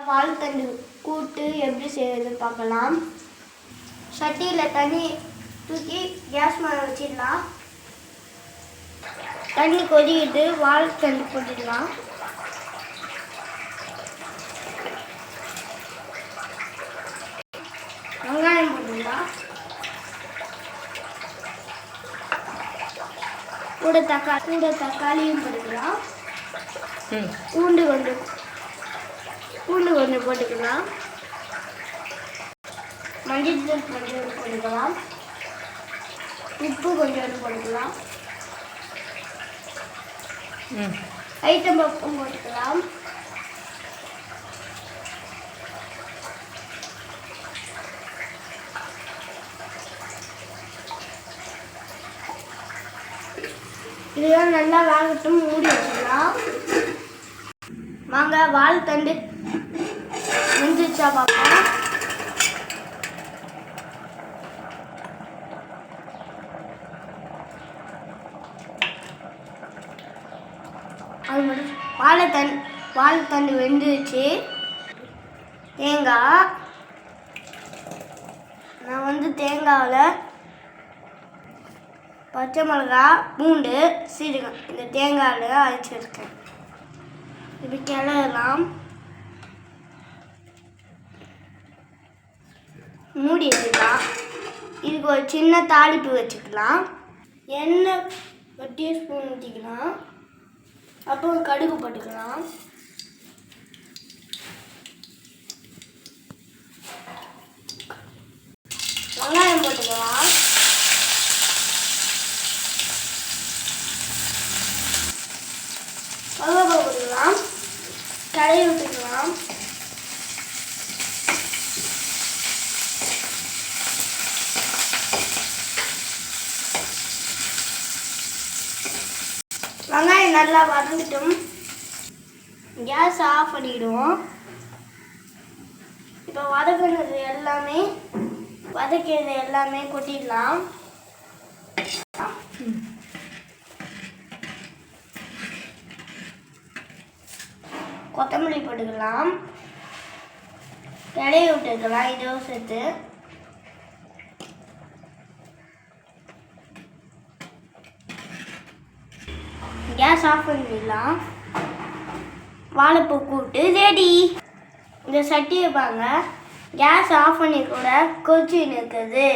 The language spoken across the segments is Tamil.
வாழைத்தண்டு கூட்டு எப்படி செய்யறதுன்னு பார்க்கலாம். சட்டியில் தண்ணி தூக்கி கேஸ் மேலே வச்சிடலாம். தண்ணி கொதிக்கிட்டு வாழைத்தண்டு போட்டுடலாம். வெங்காயம் போட்டுடலாம். கூட தக்காளியும் போட்டுக்கலாம். பூண்டு கொஞ்சம் போட்டுக்கலாம். மஞ்சள் கொஞ்சம் போட்டுக்கலாம். உப்பு கொஞ்சம் போட்டுக்கலாம். ஐட்டம் பப்பும் போட்டுக்கலாம். இதெல்லாம் நல்லா வேகட்டும், மூடி வச்சுக்கலாம். வாங்க வாழைத்தண்டு வெந்துச்சா பார்ப்போம். அது மட்டும் வாழைத்தண்டு வெந்துச்சு. தேங்காய் நான் தேங்காவில் பச்சை மிளகாய், பூண்டு, சீரகம் இந்த தேங்காயில் அரைச்சிருக்கேன். இது கிளறலாம். மூடி வச்சுக்கலாம். இதுக்கு ஒரு சின்ன தாளிப்பு வச்சுக்கலாம். எண்ணெய் ஒரு டீஸ்பூன் ஊற்றிக்கலாம். அப்புறம் கடுகு போட்டுக்கலாம். வெங்காயம் போட்டுக்கலாம். கருவேப்பிலை போட்டுக்கலாம். கடையை விட்டுக்கலாம். வெங்காயம் நல்லா வதங்கிட்டும். கேஸ் ஆஃப் பண்ணிவிடுவோம். இப்போ வதக்கினது எல்லாமே கொட்டிடலாம். கொத்தமல்லி போட்டுக்கலாம். கடையை விட்டுக்கலாம். இதுவும் சேர்த்து கேஸ் ஆஃப் பண்ணிடலாம். வாழைப்பூ கூட்டு ரெடி. இந்த சட்டியை பாருங்க, கேஸ் ஆஃப் பண்ணி கூட கொதிச்சுன்னு இருக்குது.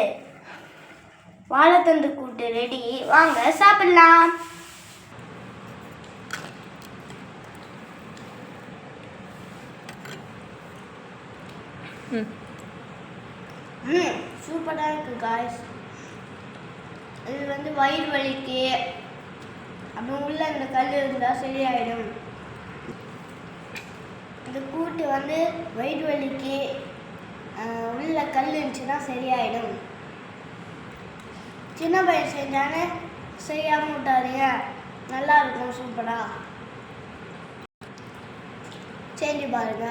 வாழைத்தண்டு கூட்டு ரெடி. வாங்க சாப்பிடலாம். சூப்பராக இருக்கு காய்ஸ். இது வயிறு வலிக்கு அப்புறம் உள்ள இந்த கல் இருந்தால் சரியாயிடும். இந்த கூட்டு வயிறு வலிக்கு உள்ள கல் இருந்துச்சுன்னா சரியாயிடும். சின்ன பையன் செஞ்சானே செய்யாமல் விட்டாதீங்க, நல்லா இருக்கும். சூப்பராக செஞ்சு பாருங்க.